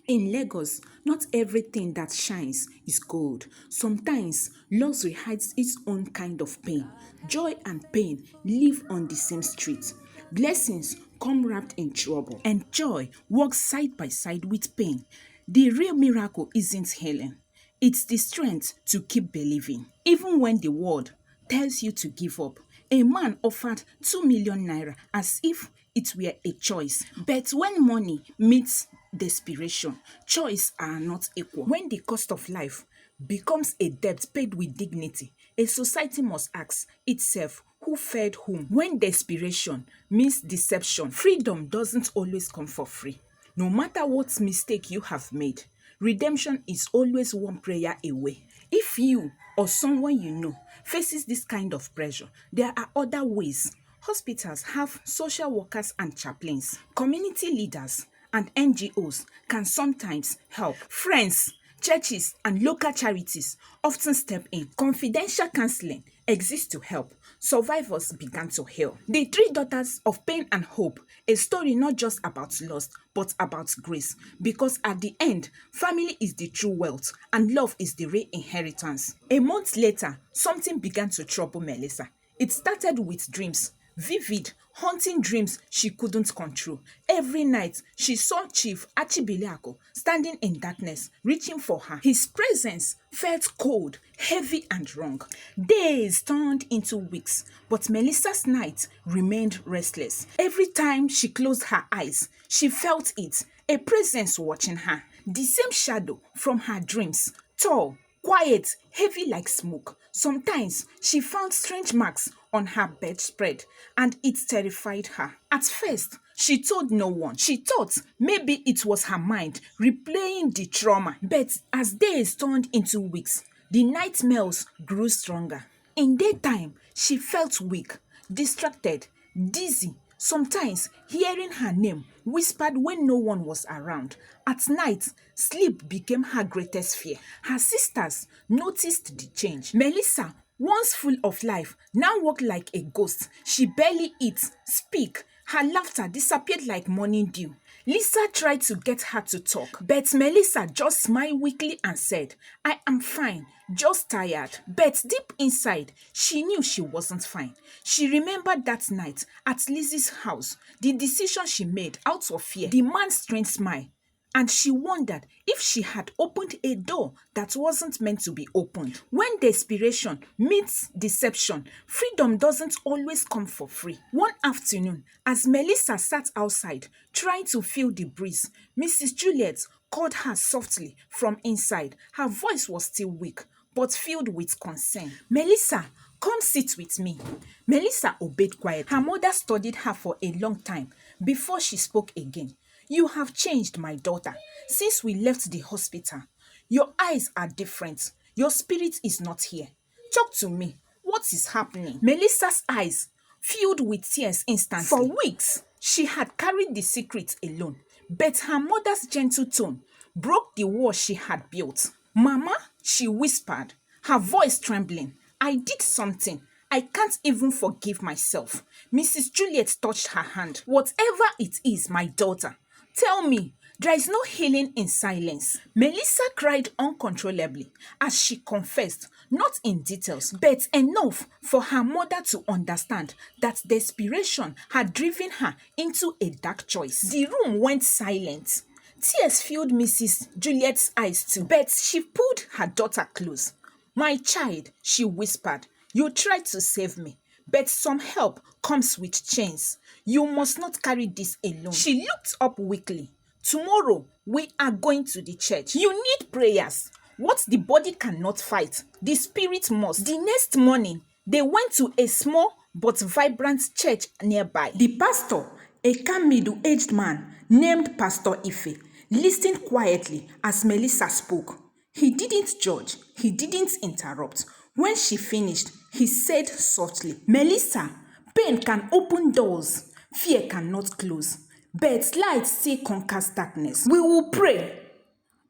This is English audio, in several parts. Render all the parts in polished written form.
In Lagos, not everything that shines is gold. Sometimes, luxury hides its own kind of pain. Joy and pain live on the same street. Blessings come wrapped in trouble, and joy walks side by side with pain. The real miracle isn't healing, it's the strength to keep believing. Even when the world tells you to give up, a man offered 2 million naira as if it were a choice. But when money meets desperation, choices are not equal. When the cost of life becomes a debt paid with dignity, a society must ask itself who fed whom. When desperation means deception, freedom doesn't always come for free. No matter what mistake you have made, redemption is always one prayer away. If you or someone you know faces this kind of pressure, there are other ways. Hospitals have social workers and chaplains. Community leaders and NGOs can sometimes help. Friends, churches, and local charities often step in. Confidential counseling exists to help. Survivors began to heal. The Three Daughters of Pain and Hope, a story not just about loss, but about grace. Because at the end, family is the true wealth, and love is the real inheritance. A month later, something began to trouble Melissa. It started with dreams. Vivid, haunting dreams she couldn't control. Every night, she saw Chief Achibiliako standing in darkness, reaching for her. His presence felt cold, heavy, and wrong. Days turned into weeks, but Melissa's night remained restless. Every time she closed her eyes, she felt it, a presence watching her. The same shadow from her dreams, tall, quiet, heavy like smoke. Sometimes she found strange marks on her bedspread, and it terrified her. At first, she told no one. She thought maybe it was her mind replaying the trauma. But as days turned into weeks, the nightmares grew stronger. In daytime, she felt weak, distracted, dizzy. Sometimes hearing her name whispered when no one was around. At night, sleep became her greatest fear. Her sisters noticed the change. Melissa, once full of life, now walked like a ghost. She barely eats, speak. Her laughter disappeared like morning dew. Lisa tried to get her to talk, but Melissa just smiled weakly and said, "I am fine, just tired." But deep inside, she knew she wasn't fine. She remembered that night at Lizzie's house, the decision she made out of fear, the man's strange smile. And she wondered if she had opened a door that wasn't meant to be opened. When desperation meets deception, freedom doesn't always come for free. One afternoon, as Melissa sat outside trying to feel the breeze, Mrs. Juliet called her softly from inside. Her voice was still weak, but filled with concern. "Melissa, come sit with me." Melissa obeyed quietly. Her mother studied her for a long time before she spoke again. "You have changed, my daughter, since we left the hospital. Your eyes are different. Your spirit is not here. Talk to me. What is happening?" Melissa's eyes filled with tears instantly. For weeks, she had carried the secret alone, but her mother's gentle tone broke the wall she had built. "Mama," she whispered, her voice trembling, "I did something. I can't even forgive myself." Mrs. Juliet touched her hand. "Whatever it is, my daughter, tell me. There is no healing in silence." Melissa cried uncontrollably as she confessed, not in details, but enough for her mother to understand that desperation had driven her into a dark choice. The room went silent. Tears filled Mrs. Juliet's eyes too, but she pulled her daughter close. "My child," she whispered, "you tried to save me, but some help comes with chains. You must not carry this alone." She looked up weakly. "Tomorrow, we are going to the church. You need prayers. What the body cannot fight, the spirit must." The next morning, they went to a small but vibrant church nearby. The pastor, a calm middle-aged man named Pastor Ife, listened quietly as Melissa spoke. He didn't judge. He didn't interrupt. When she finished, he said softly, "Melissa, pain can open doors. Fear cannot close. But light still conquers darkness. We will pray.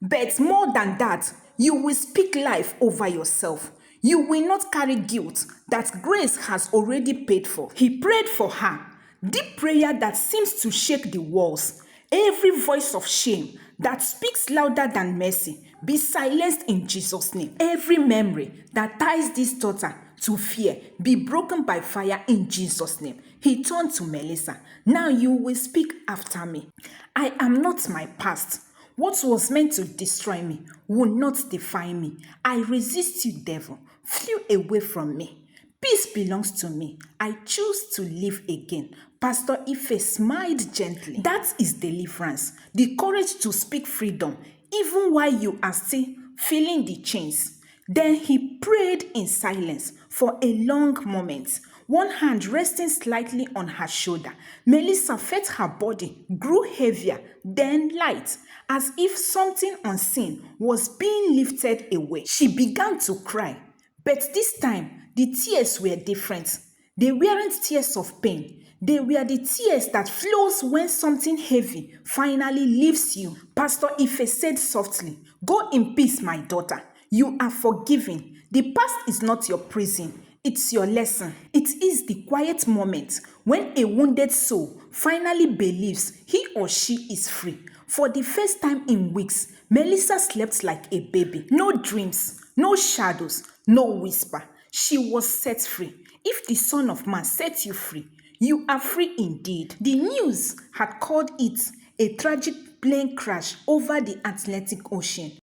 But more than that, you will speak life over yourself. You will not carry guilt that grace has already paid for." He prayed for her, deep prayer that seems to shake the walls. Every voice of shame, that speaks louder than mercy be silenced in Jesus' name. Every memory that ties this daughter to fear be broken by fire in Jesus' name. He turned to Melissa. Now you will speak after me. I am not my past. What was meant to destroy me will not define me. I resist you, devil. Flew away from me. Peace belongs to me. I choose to live again. Pastor Ife smiled gently. That is deliverance. The courage to speak freedom, even while you are still feeling the chains. Then he prayed in silence for a long moment, one hand resting slightly on her shoulder. Melissa felt her body grew heavier, then light, as if something unseen was being lifted away. She began to cry, but this time the tears were different. They weren't tears of pain. They were the tears that flows when something heavy finally leaves you. Pastor Ife said softly, "Go in peace, my daughter. You are forgiven. The past is not your prison. It's your lesson." It is the quiet moment when a wounded soul finally believes he or she is free. For the first time in weeks, Melissa slept like a baby. No dreams, no shadows, no whisper. She was set free. If the Son of Man set you free, you are free indeed. The news had called it a tragic plane crash over the Atlantic Ocean.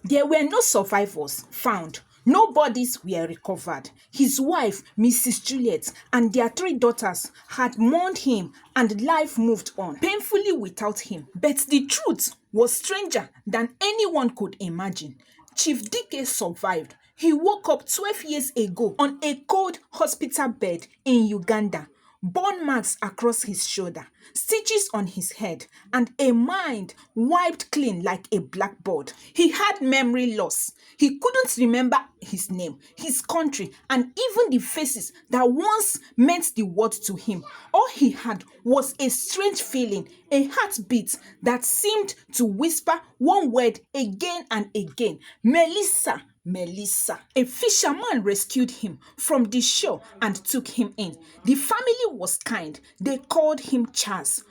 There were no survivors found. No bodies were recovered. His wife, Mrs. Juliet, and their 3 daughters had mourned him, and life moved on, painfully without him. But the truth was stranger than anyone could imagine. Chief Dike survived. He woke up 12 years ago on a cold hospital bed in Uganda. Burn marks across his shoulder, stitches on his head, and a mind wiped clean like a blackboard. He had memory loss. He couldn't remember his name, his country, and even the faces that once meant the world to him. All he had was a strange feeling, a heartbeat that seemed to whisper one word again and again: Melissa. Melissa. A fisherman rescued him from the shore and took him in. The family was kind. They called him Charles.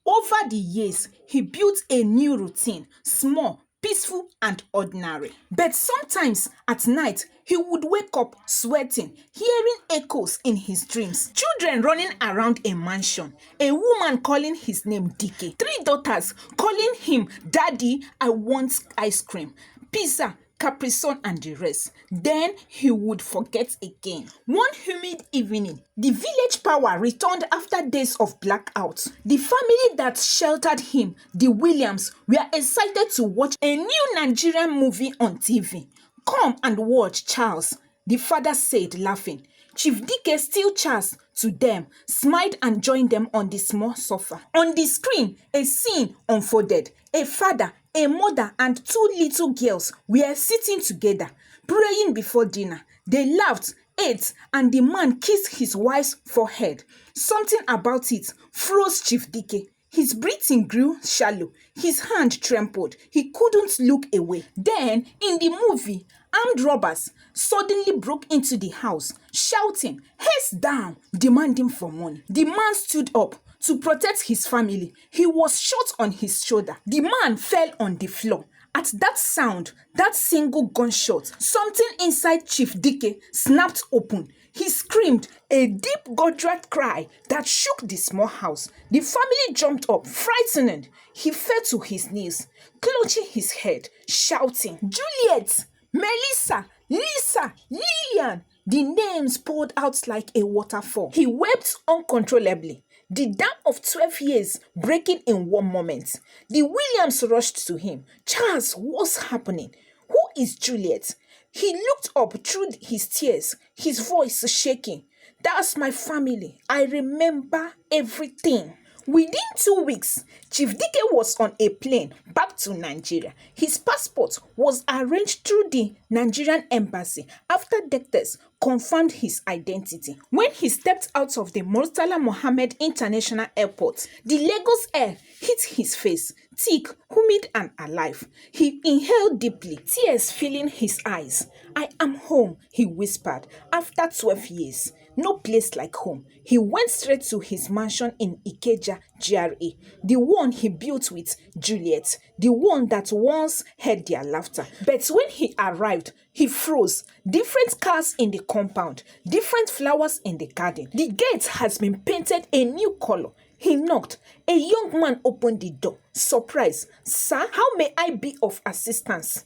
Over the years, he built a new routine, small, peaceful, and ordinary. But sometimes at night, he would wake up sweating, hearing echoes in his dreams. Children running around a mansion, a woman calling his name Dike, 3 daughters calling him Daddy, I want ice cream, pizza, Capri Sun, and the rest. Then he would forget again. One humid evening, the village power returned after days of blackout. The family that sheltered him, the Williams, were excited to watch a new Nigerian movie on TV. "Come and watch, Charles," the father said, laughing. Chief Dike, still Charles to them, smiled and joined them on the small sofa. On the screen, a scene unfolded. A father, a mother, and 2 little girls were sitting together, praying before dinner. They laughed, ate, and the man kissed his wife's forehead. Something about it froze Chief Dike. His breathing grew shallow. His hand trembled. He couldn't look away. Then, in the movie, armed robbers suddenly broke into the house, shouting, "Heads down," demanding for money. The man stood up to protect his family. He was shot on his shoulder. The man fell on the floor. At that sound, that single gunshot, something inside Chief Dike snapped open. He screamed, a deep guttural cry that shook the small house. The family jumped up, frightened. He fell to his knees, clutching his head, shouting, "Juliet! Melissa! Lisa! Lillian!" The names poured out like a waterfall. He wept uncontrollably, the dam of 12 years breaking in one moment. The Williams rushed to him. "Charles, what's happening? Who is Juliet?" He looked up through his tears, his voice shaking. "That's my family. I remember everything." Within 2 weeks, Chief Dike was on a plane back to Nigeria. His passport was arranged through the Nigerian embassy after doctors confirmed his identity. When he stepped out of the Murtala Mohammed International Airport, the Lagos air hit his face, thick, humid, and alive. He inhaled deeply, tears filling his eyes. "I am home," he whispered, "after 12 years. No place like home. He went straight to his mansion in Ikeja, GRA, the one he built with Juliet, the one that once heard their laughter. But when he arrived, he froze. Different cars in the compound, different flowers in the garden. The gate has been painted a new color. He knocked. A young man opened the door. Surprise. Sir, how may I be of assistance?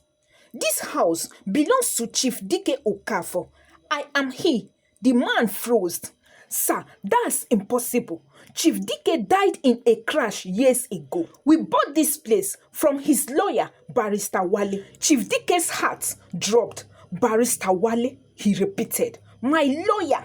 This house belongs to Chief Dike Okafor. I am he. The man froze. Sir, that's impossible. Chief Dike died in a crash years ago. We bought this place from his lawyer, Barrister Wale. Chief Dike's heart dropped. Barrister Wale, he repeated. My lawyer.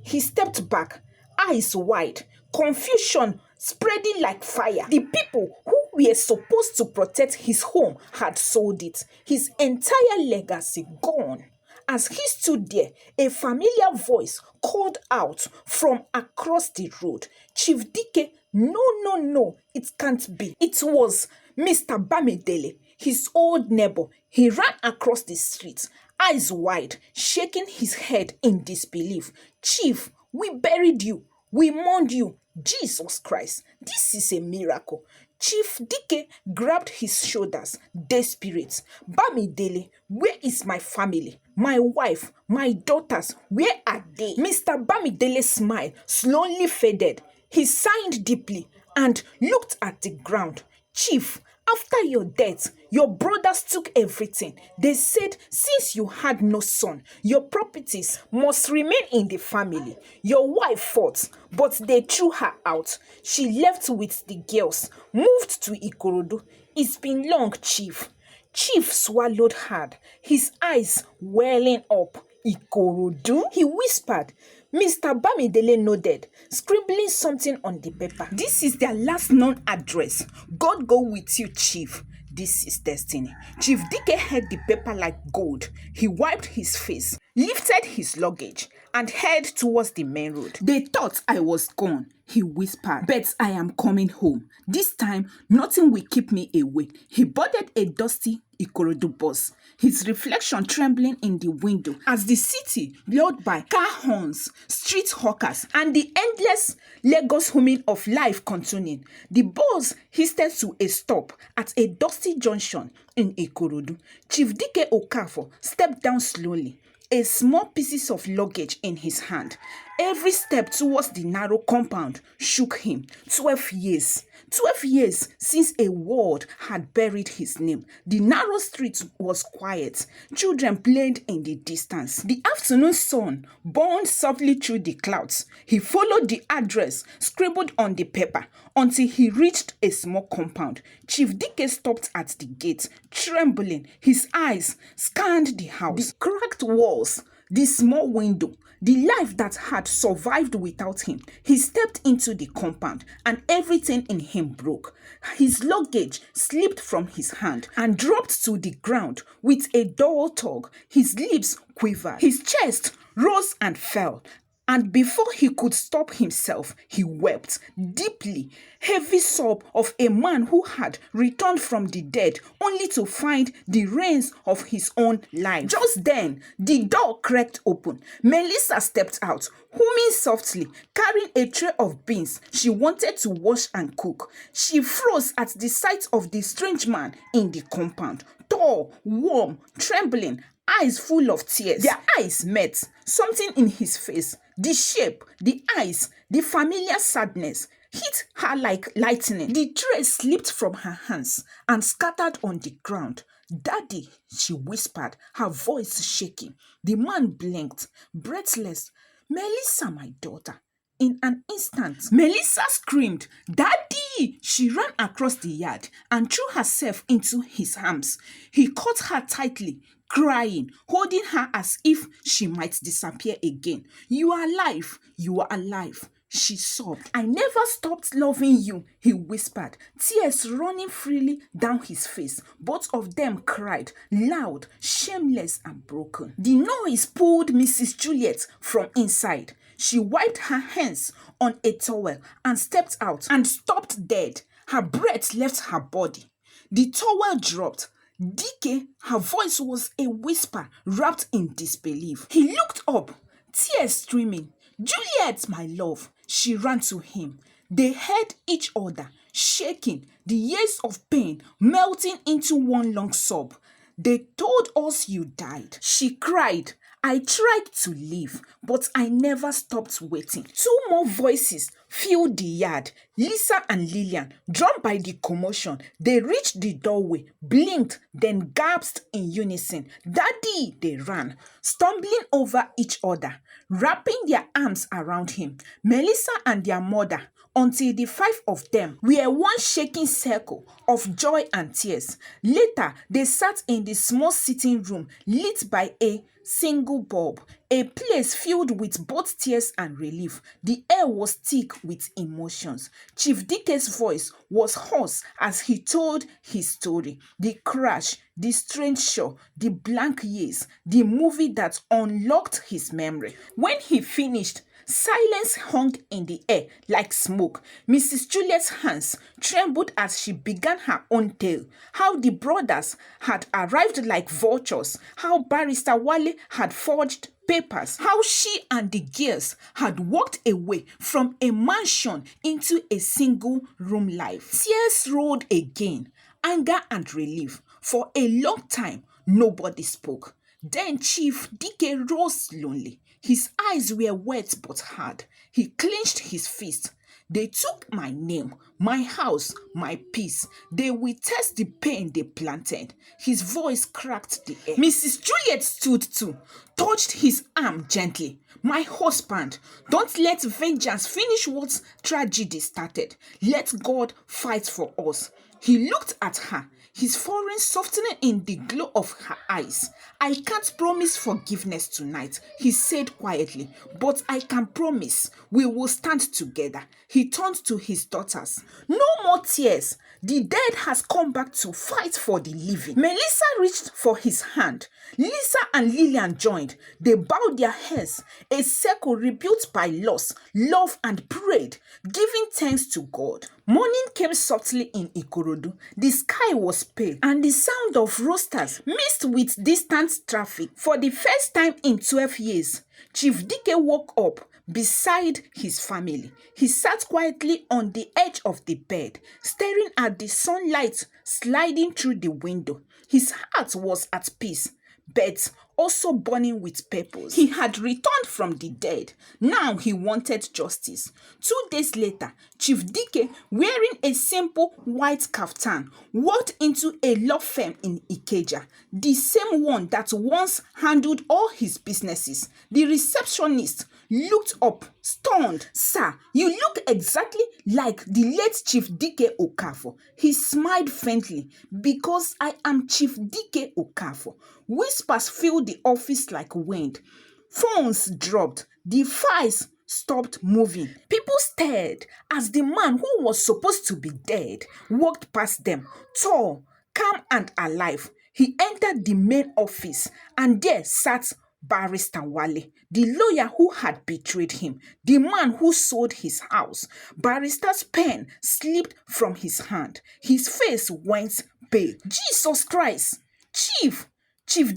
He stepped back, eyes wide, confusion spreading like fire. The people who were supposed to protect his home had sold it. His entire legacy gone. As he stood there, a familiar voice called out from across the road. Chief Dike, no, no, no, it can't be. It was Mr. Bamidele, his old neighbor. He ran across the street, eyes wide, shaking his head in disbelief. Chief, we buried you. We mourned you. Jesus Christ, this is a miracle. Chief Dike grabbed his shoulders, desperate. Bamidele, where is my family? My wife, my daughters, where are they? Mr. Bamidele's smile slowly faded. He sighed deeply and looked at the ground. Chief, after your death, your brothers took everything. They said, since you had no son, your properties must remain in the family. Your wife fought, but they threw her out. She left with the girls, moved to Ikorodu. It's been long, Chief. Chief swallowed hard, his eyes welling up. Ikorodu? He whispered. Mr. Bamidele nodded, scribbling something on the paper. This is their last known address. God go with you, Chief. This is destiny. Chief Dike held the paper like gold. He wiped his face, lifted his luggage, and headed towards the main road. They thought I was gone, he whispered, but I am coming home. This time, nothing will keep me away. He boarded a dusty Ikorodu bus, his reflection trembling in the window as the city lured by car horns, street hawkers, and the endless Lagos humming of life continuing. The bus hissed to a stop at a dusty junction in Ikorodu. Chief Dike Okafor stepped down slowly, a small pieces of luggage in his hand. Every step towards the narrow compound shook him. 12 years. 12 years since a word had buried his name. The narrow street was quiet. Children played in the distance. The afternoon sun burned softly through the clouds. He followed the address scribbled on the paper until he reached a small compound. Chief Dike stopped at the gate, trembling. His eyes scanned the house. The cracked walls, the small window, the life that had survived without him. He stepped into the compound and everything in him broke. His luggage slipped from his hand and dropped to the ground with a dull tug. His lips quivered. His chest rose and fell. And before he could stop himself, he wept deeply, heavy sob of a man who had returned from the dead only to find the reins of his own life. Just then, the door cracked open. Melissa stepped out, humming softly, carrying a tray of beans she wanted to wash and cook. She froze at the sight of the strange man in the compound, tall, warm, trembling, eyes full of tears. Their eyes met. Something in his face, the shape, the eyes, the familiar sadness hit her like lightning. The tray slipped from her hands and scattered on the ground. Daddy, she whispered, her voice shaking. The man blinked, breathless. Melissa, my daughter. In an instant, Melissa screamed, Daddy! She ran across the yard and threw herself into his arms. He caught her tightly, crying, holding her as if she might disappear again. You are alive, you are alive, she sobbed. I never stopped loving you, he whispered, tears running freely down his face. Both of them cried, loud, shameless and broken. The noise pulled Mrs. Juliet from inside. She wiped her hands on a towel and stepped out and stopped dead. Her breath left her body. The towel dropped. Dike, her voice was a whisper wrapped in disbelief. He looked up, tears streaming. Juliet, my love, she ran to him. They held each other, shaking, the years of pain melting into one long sob. They told us you died. She cried. I tried to leave, but I never stopped waiting. Two more voices filled the yard. Lisa and Lillian, drawn by the commotion, they reached the doorway, blinked, then gasped in unison. Daddy, they ran, stumbling over each other, wrapping their arms around him. Melissa and their mother, until the five of them were one shaking circle of joy and tears. Later, they sat in the small sitting room lit by a single bulb, a place filled with both tears and relief. The air was thick with emotions. Chief Dike's voice was hoarse as he told his story. The crash, the strange show, the blank years, the movie that unlocked his memory. When he finished, silence hung in the air like smoke. Mrs. Juliet's hands trembled as she began her own tale. How the brothers had arrived like vultures. How Barrister Wale had forged papers. How she and the girls had walked away from a mansion into a single-room life. Tears rolled again, anger and relief. For a long time, nobody spoke. Then Chief Dike rose slowly. His eyes were wet but hard. He clenched his fist. They took my name, my house, my peace. They will test the pain they planted. His voice cracked the air. Mrs. Juliet stood too, touched his arm gently. My husband, don't let vengeance finish what tragedy started. Let God fight for us. He looked at her, his forehead softening in the glow of her eyes. I can't promise forgiveness tonight, he said quietly, but I can promise we will stand together. He turned to his daughters. No more tears. The dead has come back to fight for the living. Melissa reached for his hand. Lisa and Lillian joined. They bowed their heads, a circle rebuilt by loss, love, and prayed, giving thanks to God. Morning came softly in Ikorodu. The sky was pale, and the sound of roosters mixed with distant traffic. For the first time in 12 years, Chief Dike woke up beside his family. He sat quietly on the edge of the bed, staring at the sunlight sliding through the window. His heart was at peace, but also burning with purpose. He had returned from the dead. Now he wanted justice. 2 days later, Chief Dike, wearing a simple white kaftan, walked into a law firm in Ikeja, the same one that once handled all his businesses. The receptionist looked up, stunned. Sir, you look exactly like the late Chief Dike Okafor. He smiled faintly. Because I am Chief Dike Okafor. Whispers filled the office like wind. Phones dropped. The files stopped moving. People stared as the man who was supposed to be dead walked past them, tall, calm and alive. He entered the main office, and there sat Barrister Wale, the lawyer who had betrayed him, the man who sold his house. Barrister's pen slipped from his hand. His face went pale. Jesus Christ! Chief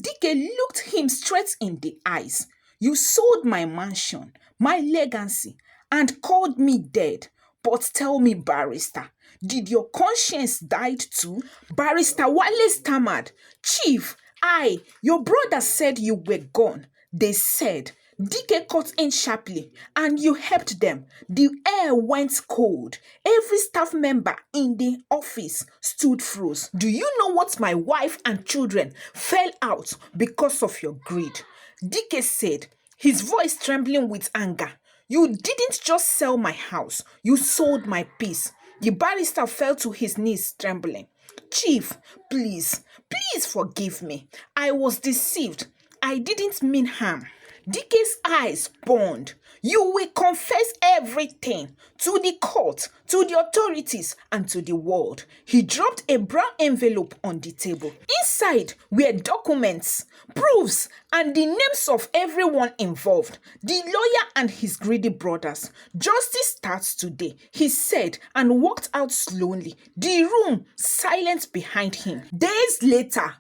Dike looked him straight in the eyes. You sold my mansion, my legacy, and called me dead. But tell me, Barrister, did your conscience die too? Barrister Wale stammered. Chief, your brother said you were gone. They said. Dike cut in sharply, and you helped them. The air went cold. Every staff member in the office stood froze. Do you know what my wife and children fell out because of your greed? Dike said, his voice trembling with anger. You didn't just sell my house. You sold my peace. The barrister fell to his knees trembling. Chief, please forgive me. I was deceived. I didn't mean harm. Dike's eyes burned. You will confess everything to the court, to the authorities, and to the world. He dropped a brown envelope on the table. Inside were documents, proofs, and the names of everyone involved, the lawyer and his greedy brothers. Justice starts today, he said, and walked out slowly, the room silent behind him. Days later,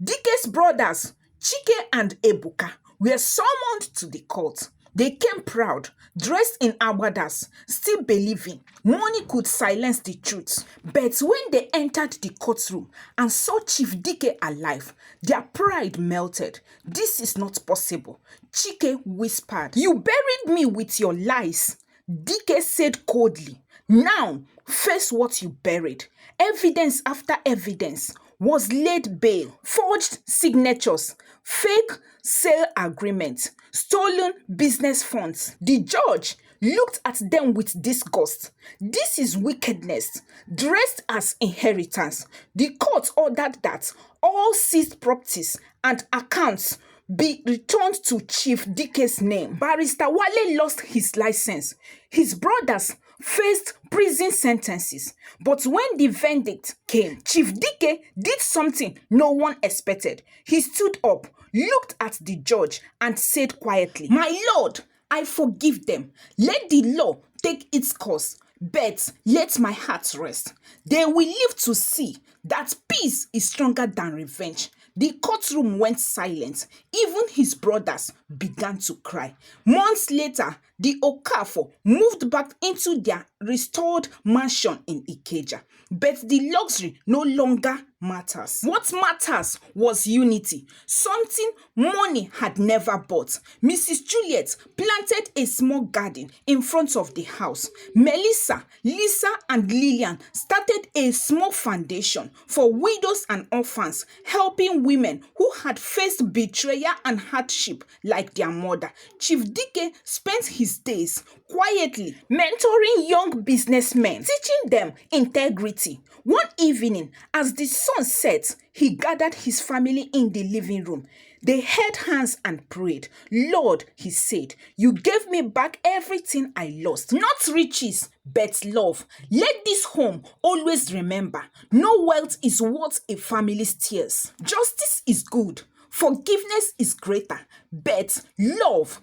Dike's brothers, Chike and Ebuka, were summoned to the court. They came proud, dressed in agbadas, still believing money could silence the truth. But when they entered the courtroom and saw Chief Dike alive, their pride melted. This is not possible. Chike whispered, "You buried me with your lies." Dike said coldly, "Now, face what you buried." Evidence after evidence was laid bare. Forged signatures, fake sale agreements, stolen business funds. The judge looked at them with disgust. This is wickedness, dressed as inheritance. The court ordered that all seized properties and accounts be returned to Chief Dike's name. Barrister Wale lost his license. His brothers faced prison sentences. But when the verdict came, Chief Dike did something no one expected. He stood up, looked at the judge, and said quietly, "My lord, I forgive them. Let the law take its course, but let my heart rest. They will live to see that peace is stronger than revenge." The courtroom went silent. Even his brothers began to cry. Months later, the Okafor moved back into their restored mansion in Ikeja. But the luxury no longer matters. What matters was unity, something money had never bought. Mrs. Juliet planted a small garden in front of the house. Melissa, Lisa, and Lillian started a small foundation for widows and orphans, helping women who had faced betrayal and hardship like their mother. Chief Dike spent his days quietly mentoring young businessmen, teaching them integrity. One evening, as the sun set, he gathered his family in the living room. They held hands and prayed. "Lord," he said, "you gave me back everything I lost. Not riches, but love. Let this home always remember, no wealth is worth a family's tears. Justice is good. Forgiveness is greater, but love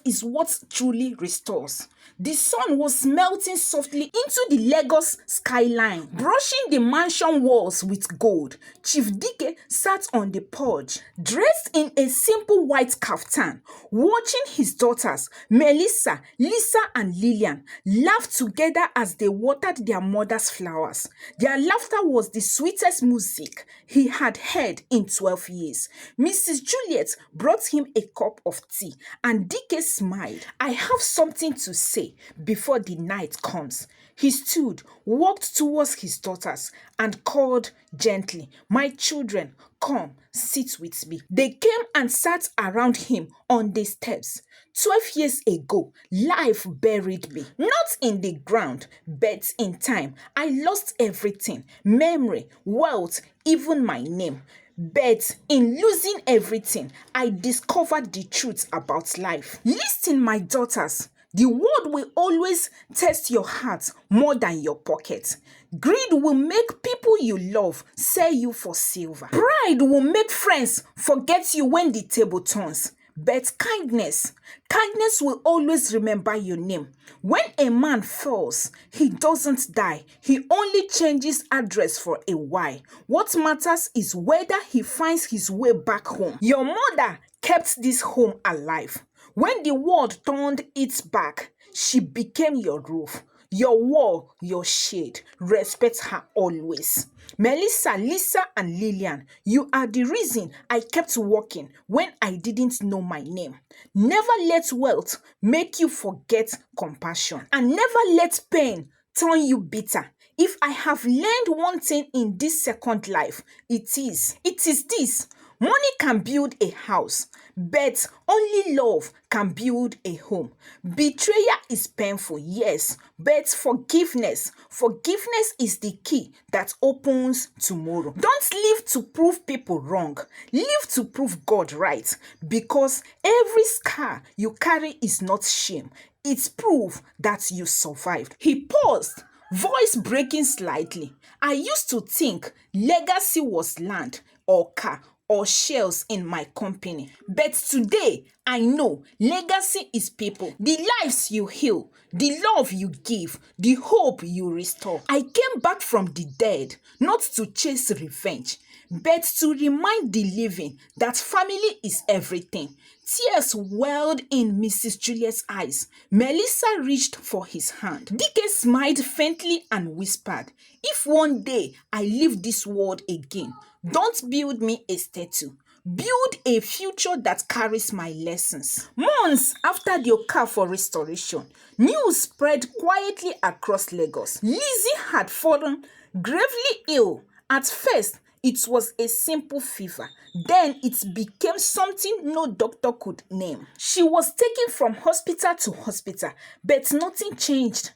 is what truly restores." The sun was melting softly into the Lagos skyline, brushing the mansion walls with gold. Chief Dike sat on the porch, dressed in a simple white kaftan, watching his daughters, Melissa, Lisa, and Lillian, laugh together as they watered their mother's flowers. Their laughter was the sweetest music he had heard in 12 years. Mrs. Juliet brought him a cup of tea, and Dike smiled. "I have something to say before the night comes." He stood, walked towards his daughters, and called gently, "My children, come, sit with me." They came and sat around him on the steps. 12 years ago, life buried me. Not in the ground, but in time. I lost everything: memory, wealth, even my name. But in losing everything, I discovered the truth about life. Listen, my daughters. The world will always test your heart more than your pocket. Greed will make people you love sell you for silver. Pride will make friends forget you when the table turns. But kindness will always remember your name. When a man falls, he doesn't die. He only changes address for a while. What matters is whether he finds his way back home. Your mother kept this home alive. When the world turned its back, she became your roof, your wall, your shade. Respect her always. Melissa, Lisa, and Lillian, you are the reason I kept walking when I didn't know my name. Never let wealth make you forget compassion, and never let pain turn you bitter. If I have learned one thing in this second life, it is this: money can build a house, but only love can build a home. Betrayal is painful, yes, but forgiveness is the key that opens tomorrow. Don't live to prove people wrong. Live to prove God right, because every scar you carry is not shame. It's proof that you survived. He paused, voice breaking slightly. I used to think legacy was land or car or shells in my company. But today, I know legacy is people. The lives you heal, the love you give, the hope you restore. I came back from the dead, not to chase revenge, but to remind the living that family is everything. Tears welled in Mrs. Juliet's eyes. Melissa reached for his hand. Dike smiled faintly and whispered, "If one day I leave this world again, don't build me a statue. Build a future that carries my lessons." Months after the Okafor restoration, news spread quietly across Lagos. Lizzie had fallen gravely ill. At first, it was a simple fever. Then it became something no doctor could name. She was taken from hospital to hospital, but nothing changed.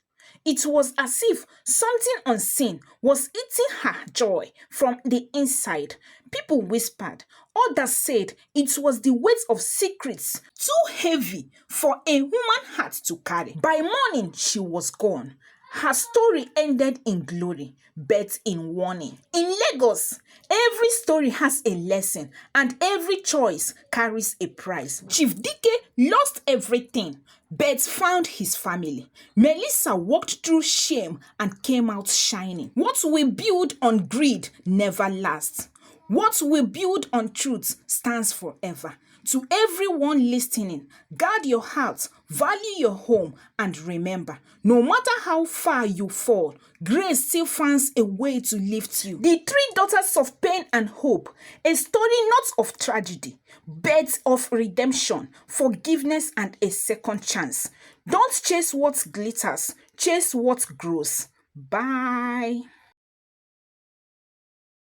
It was as if something unseen was eating her joy from the inside. People whispered. Others said it was the weight of secrets too heavy for a human heart to carry. By morning, she was gone. Her story ended in glory, but in warning. In Lagos, every story has a lesson and every choice carries a price. Chief Dike lost everything, but found his family. Melissa walked through shame and came out shining. What we build on greed never lasts. What we build on truth stands forever. To everyone listening, guard your heart, value your home, and remember, no matter how far you fall, grace still finds a way to lift you. The Three Daughters of Pain and Hope, a story not of tragedy, but of redemption, forgiveness, and a second chance. Don't chase what glitters, chase what grows. Bye.